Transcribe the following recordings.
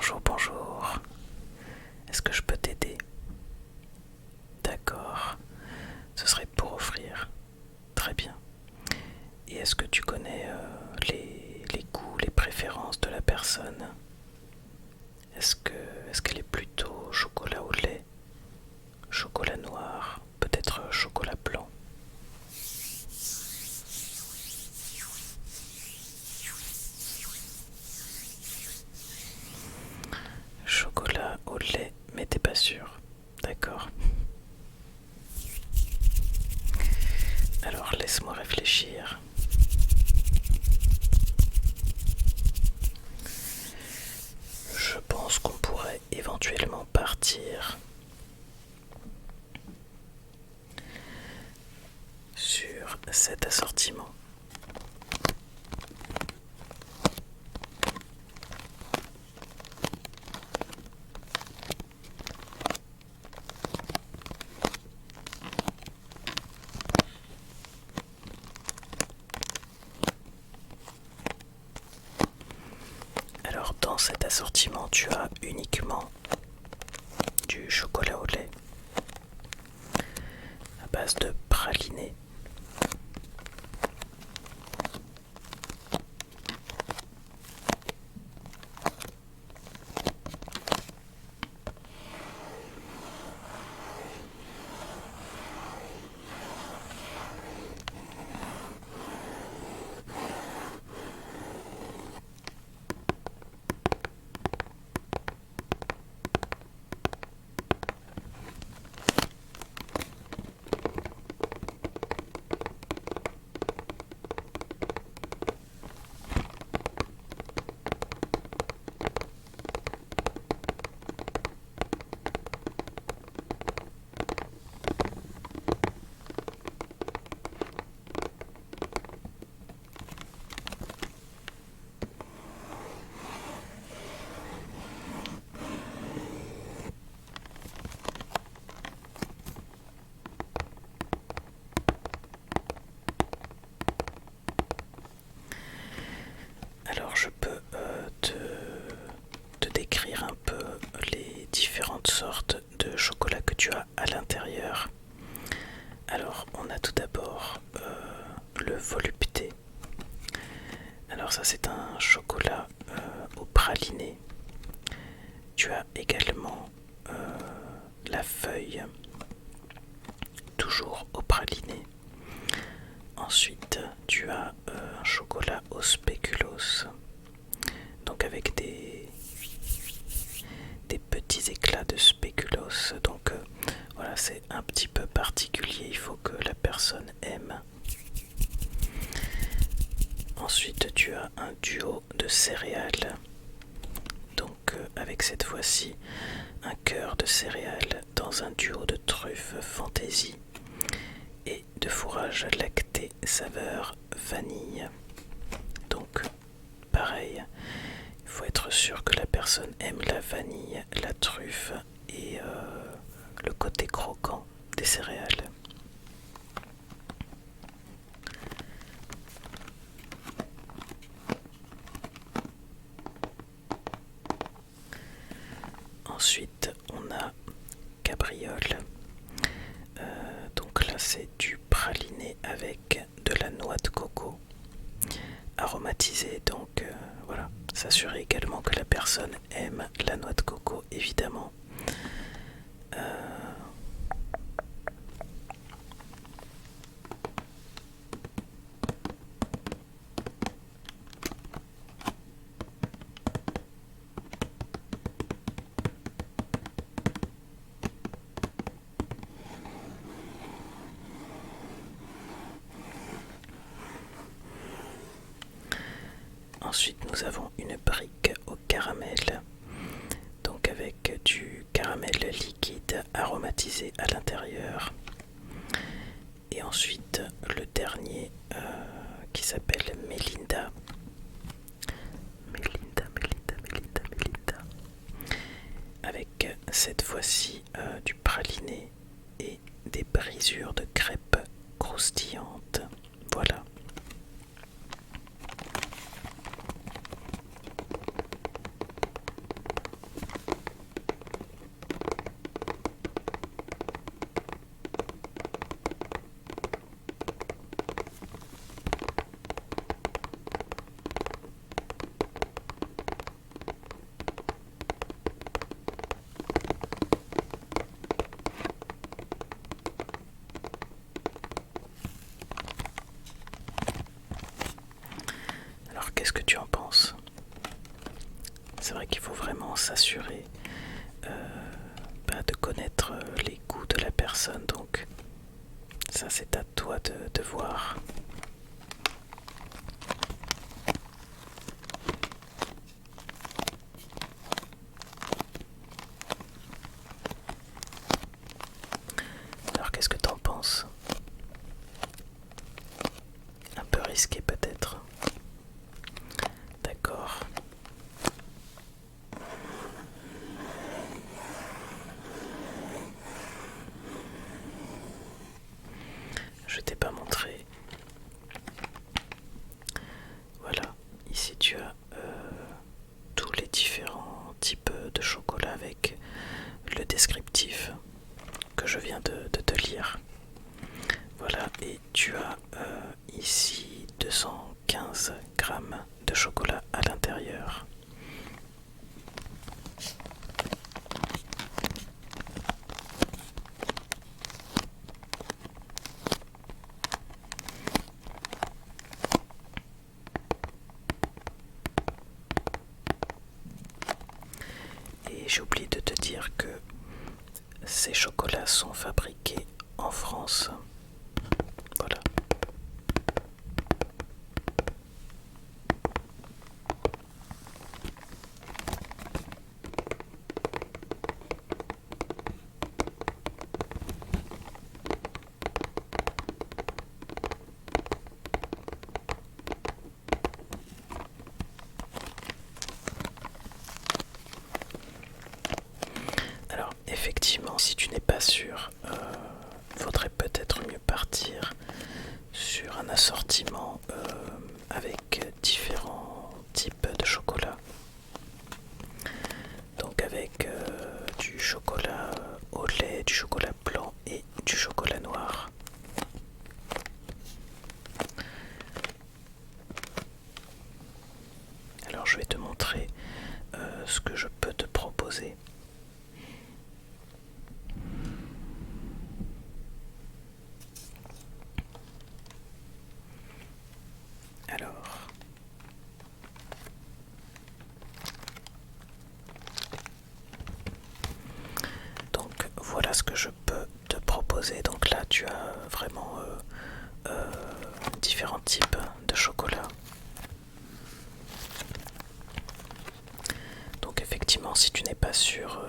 Bonjour, bonjour. Est-ce que je peux t'aider? D'accord. Ce serait pour offrir. Très bien. Et est-ce que tu connais les goûts, les préférences de la personne? Est-ce qu'elle est plutôt chocolat au lait, chocolat noir, peut-être chocolat blanc? Chocolat au lait, mais t'es pas sûr. D'accord. Alors laisse-moi réfléchir. Je pense qu'on pourrait éventuellement partir sur cet assortiment. Alors dans cet assortiment, tu as uniquement du chocolat au lait à base de praliné. Alors je peux te décrire un peu les différentes sortes de chocolat que tu as à l'intérieur. Alors on a tout d'abord le volupté. Alors ça c'est un chocolat au praliné. Tu as également la feuille, toujours au praliné. Ensuite, tu as un chocolat au spéculoos, donc avec des petits éclats de spéculoos. Donc voilà, c'est un petit peu particulier, il faut que la personne aime. Ensuite, tu as un duo de céréales, donc avec cette fois-ci un cœur de céréales dans un duo de truffes fantaisie et de fourrage lacté saveur vanille. Donc pareil, il faut être sûr que la personne aime la vanille, la truffe et le côté croquant des céréales. Ensuite, on a cabriole. Donc là, c'est du praliné avec de la noix de coco aromatisée. Donc voilà, s'assurer également que la personne aime la noix de coco, évidemment. Ensuite, nous avons une brique au caramel, donc avec du caramel liquide aromatisé à l'intérieur. Et ensuite, le dernier qui s'appelle Melinda. Melinda. Avec cette fois-ci du praliné et des brisures de crêpes croustillantes. Voilà. qu'est-ce que tu en penses? C'est vrai qu'il faut vraiment s'assurer de connaître les goûts de la personne, donc ça c'est à toi de voir. Alors qu'est-ce que t'en penses? Un peu risqué peut-être. D'accord. Je t'ai pas montré. Voilà, ici tu as tous les différents types de chocolat avec le descriptif que je viens de te lire. Voilà, et tu as ici 215 grammes de chocolat à l'intérieur. Et j'ai oublié de te dire que ces chocolats sont fabriqués en France. Voilà. Alors effectivement, si tu n'es pas sûr, faudrait peut-être mieux partir sur un assortiment avec différents types de chocolat. Donc avec du chocolat au lait, du chocolat blanc et du chocolat noir. Alors je vais te montrer ce que je peux te proposer. Alors, donc voilà ce que je peux te proposer. Donc là tu as vraiment différents types de chocolat. Donc effectivement, si tu n'es pas sûr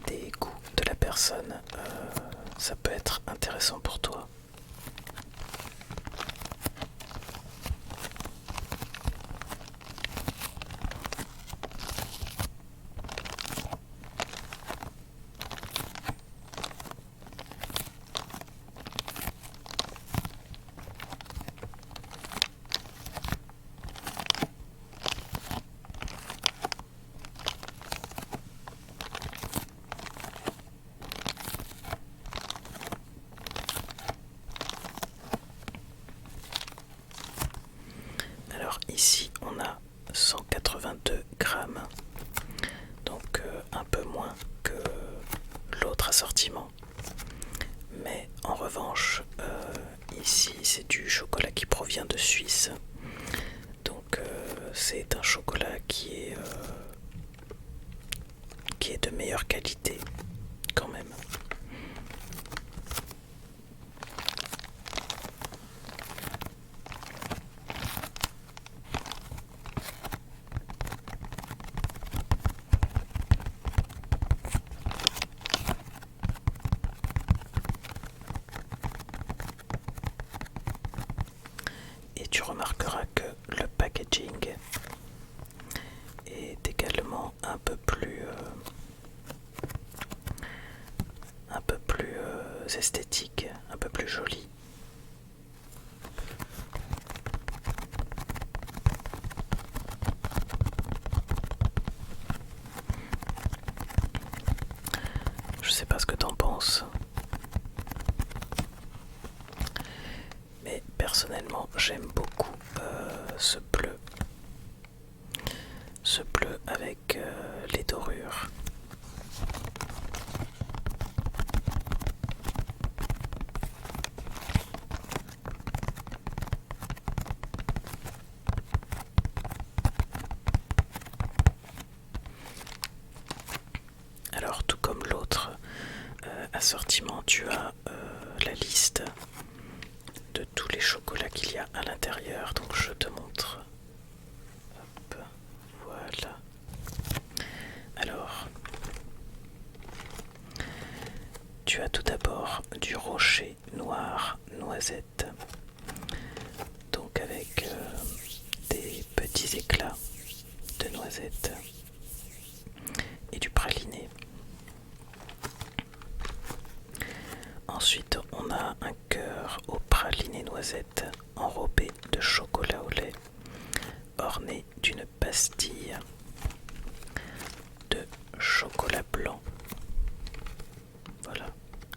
des goûts de la personne, ça peut être intéressant pour toi. Alors ici on a 182 grammes, donc un peu moins que l'autre assortiment. Mais en revanche, ici c'est du chocolat qui provient de Suisse. Donc c'est un chocolat qui est de meilleure qualité quand même. Et tu remarqueras que le packaging est également un peu plus esthétique, un peu plus joli. Je sais pas ce que t'en penses, mais personnellement j'aime beaucoup ce bleu avec les dorures. assortiment, tu as la liste de tous les chocolats qu'il y a à l'intérieur. Donc je te montre. Hop, voilà. Alors, tu as tout d'abord du rocher noir noisette. Donc avec des petits éclats de noisettes et du praliné. Ensuite, on a un cœur au praliné noisette enrobé de chocolat au lait, orné d'une pastille de chocolat blanc. Voilà,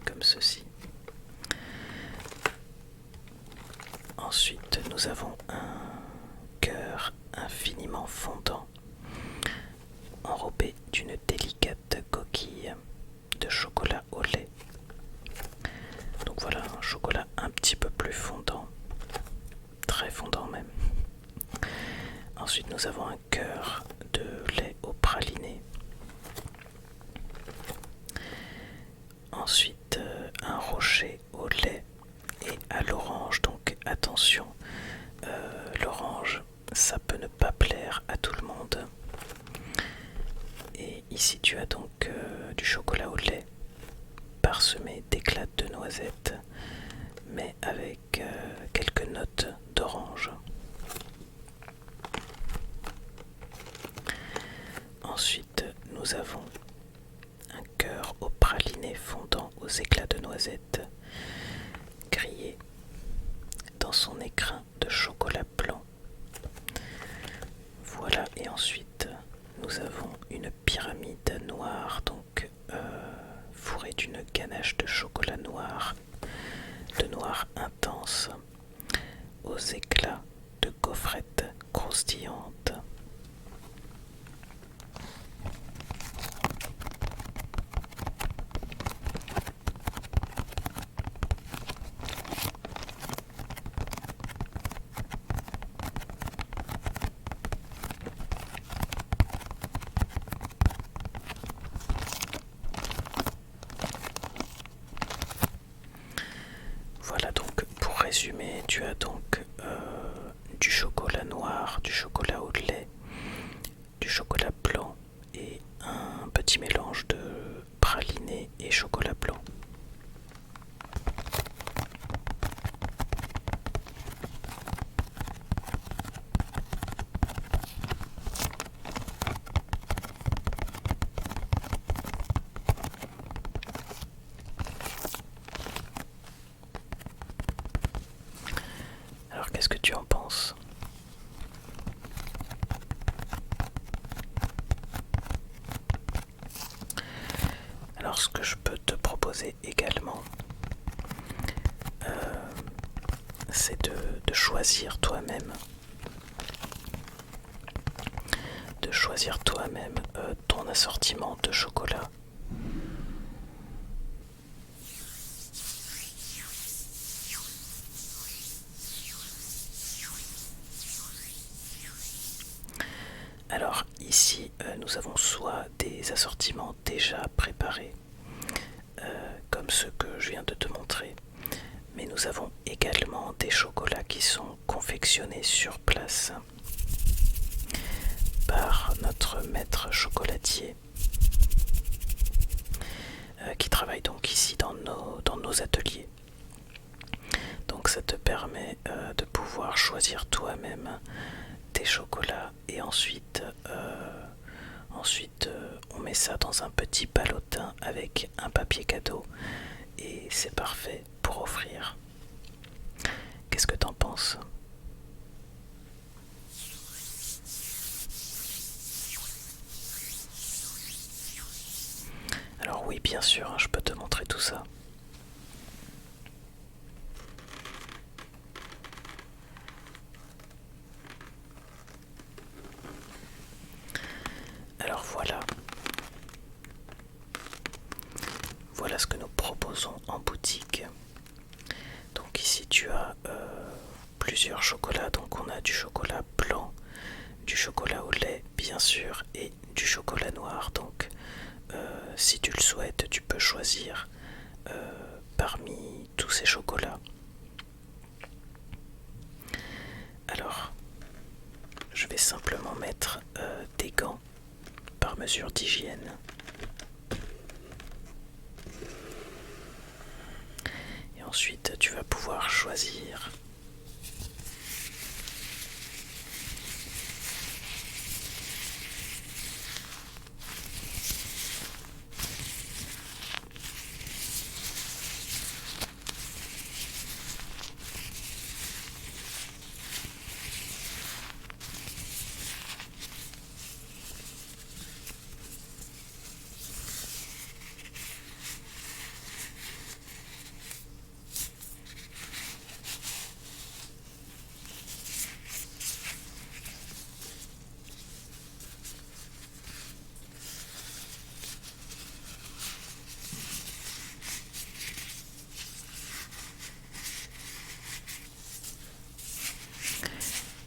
comme ceci. Ensuite, nous avons un cœur infiniment fondant, enrobé d'une délicate coquille de chocolat au lait. Donc voilà, un chocolat un petit peu plus fondant, très fondant même. Ensuite, nous avons un cœur de lait au praliné. Ensuite, un rocher au lait et à l'orange. Donc attention, l'orange, ça peut ne pas plaire à tout le monde. Et ici, tu as donc du chocolat au lait parsemé d'éclats de noisettes, mais avec quelques notes d'orange. Ensuite, nous avons un cœur au praliné fondant aux éclats de noisettes, grillé dans son écrin de chocolat blanc. Voilà, et ensuite, nous avons une pyramide noire, donc fourrée d'une ganache de chocolat noir, de noir intense, aux éclats de gaufrettes croustillantes. Voilà, donc pour résumer, tu as donc du chocolat noir, du chocolat au lait, du chocolat blanc et un petit mélange de praliné et chocolat blanc. Alors qu'est-ce que tu en penses ? Alors ce que je peux te proposer également, c'est de choisir toi-même. De choisir toi-même ton assortiment de chocolat. Alors ici, nous avons soit des assortiments déjà préparés, comme ceux que je viens de te montrer, mais nous avons également des chocolats qui sont confectionnés sur place par notre maître chocolatier, qui travaille donc ici dans nos ateliers. Donc ça te permet de pouvoir choisir toi-même tes chocolats et ensuite on met ça dans un petit ballotin avec un papier cadeau et c'est parfait pour offrir. Qu'est-ce que t'en penses ? Alors oui, bien sûr, hein, je peux te montrer tout ça. Alors voilà. Voilà ce que nous proposons en boutique. Donc ici tu as plusieurs chocolats. Donc on a du chocolat blanc, du chocolat au lait bien sûr et du chocolat noir. Donc si tu le souhaites, tu peux choisir parmi tous ces chocolats. Alors, je vais simplement mettre des gants par mesure d'hygiène. Et ensuite, tu vas pouvoir choisir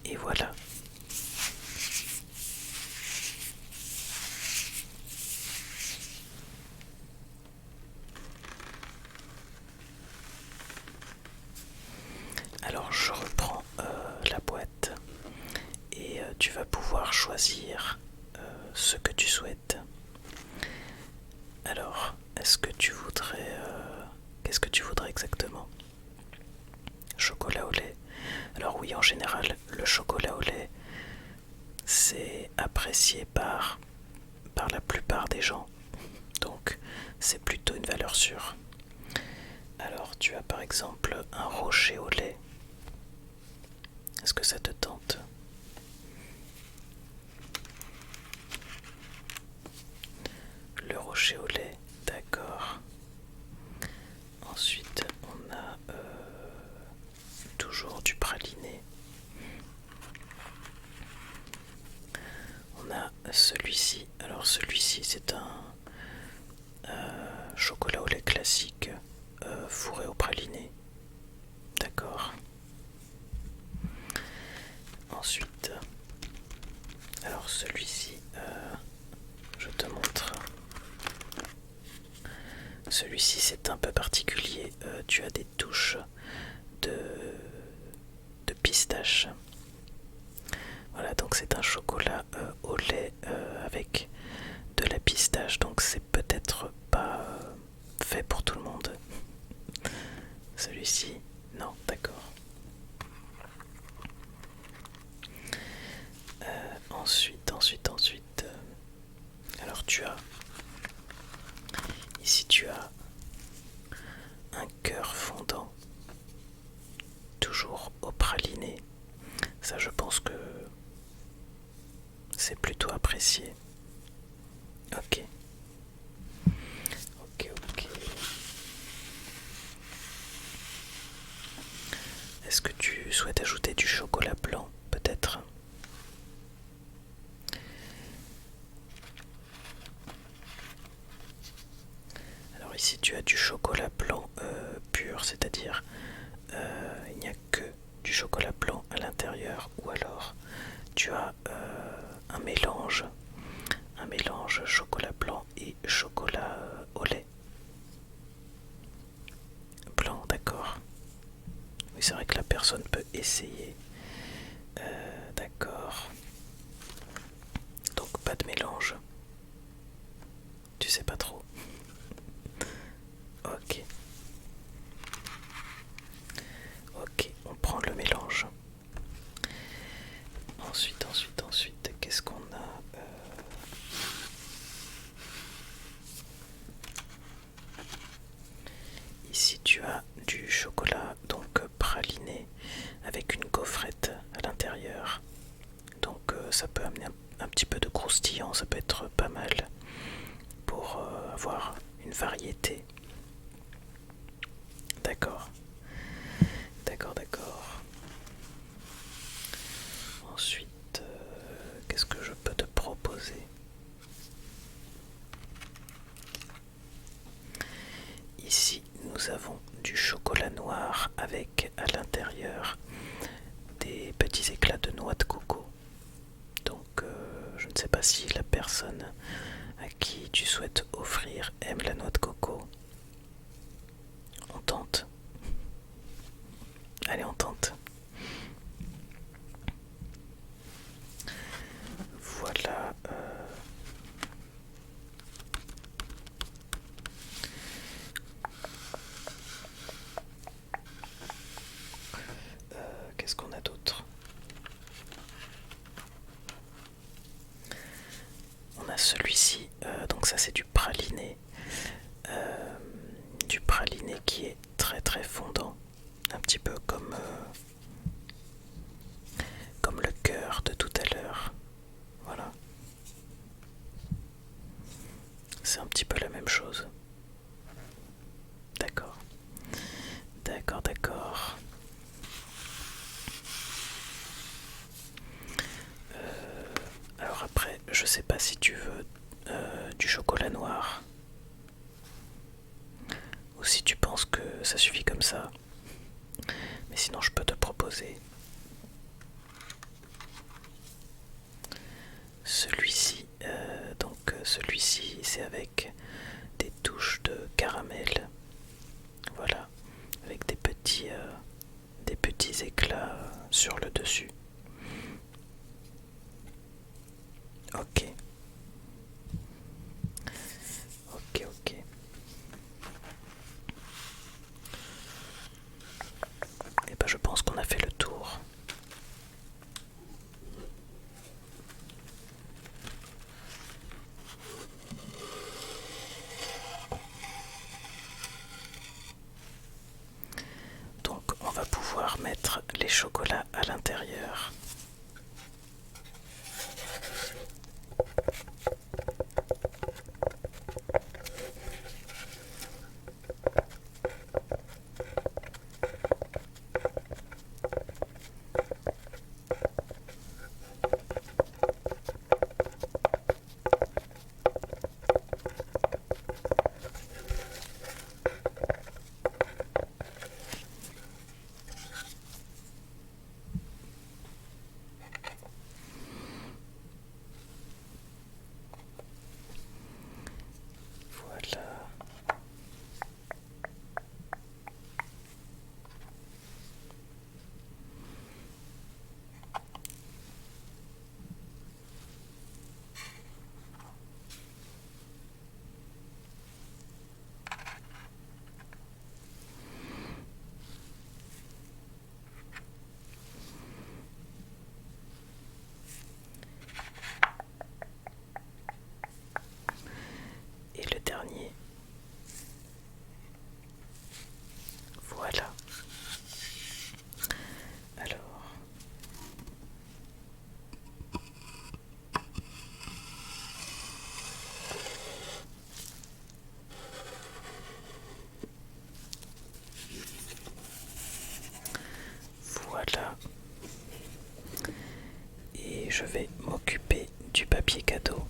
et voilà. Alors je reprends la boîte et tu vas pouvoir choisir ce que tu souhaites. Alors, est-ce que tu voudrais... qu'est-ce que tu voudrais exactement? Chocolat au lait. Alors oui, en général, le chocolat au lait, c'est apprécié par la plupart des gens. Donc, c'est plutôt une valeur sûre. Alors, tu as par exemple un rocher au lait. Est-ce que ça te tente? Le rocher au lait, d'accord. Ensuite, on a toujours du praliné. On a celui-ci. Alors celui-ci, c'est un chocolat au lait classique fourré au praliné. D'accord. Ensuite, alors celui-ci, je te montre. Celui-ci, c'est un peu particulier. Tu as des touches de pistache. Voilà, donc c'est un chocolat au lait avec de la pistache, donc c'est peut-être pas fait pour tout le monde. Celui-ci, non, d'accord. Ensuite, alors ici tu as un cœur fondant, toujours au praliné. Ça, je pense que c'est plutôt apprécié. Ok. Est-ce que tu souhaites ajouter du chocolat blanc, peut-être? Alors ici tu as du chocolat blanc pur, c'est-à-dire il n'y a que du chocolat blanc à l'intérieur, ou alors tu as un mélange chocolat blanc et chocolat au lait. Blanc, d'accord. Oui, c'est vrai que la personne peut essayer. D'accord. Donc pas de mélange. Tu sais pas trop. Ok. Ok, on prend le mélange. Ensuite, qu'est-ce qu'on a? Ici tu as du chocolat donc praliné avec une gaufrette à l'intérieur. Donc ça peut amener un petit peu de croustillant, ça peut être pas mal pour avoir une variété. D'accord. Ensuite, qu'est-ce que je peux te proposer? Ici, nous avons du chocolat noir avec à l'intérieur des petits éclats de noix de coco. Donc, je ne sais pas si la personne à qui tu souhaites offrir aime la noix de coco. On a celui-ci, donc ça c'est du praliné qui est très très fondant, un petit peu comme le cœur de tout à l'heure. Voilà, c'est un petit peu la même chose. D'accord, d'accord, d'accord. Alors après, je sais pas si tu veux du chocolat noir ou si tu penses que ça suffit comme ça. Mais sinon, je peux te proposer celui-ci. Celui-ci, c'est avec des touches de caramel. Voilà, avec des petits éclats sur le dessus. Ok, ok, ok. Et ben je pense qu'on a fait le tour. Donc on va pouvoir mettre les chocolats à l'intérieur. Voilà. Et le dernier. Voilà. Alors, voilà. Et je vais m'occuper du papier cadeau.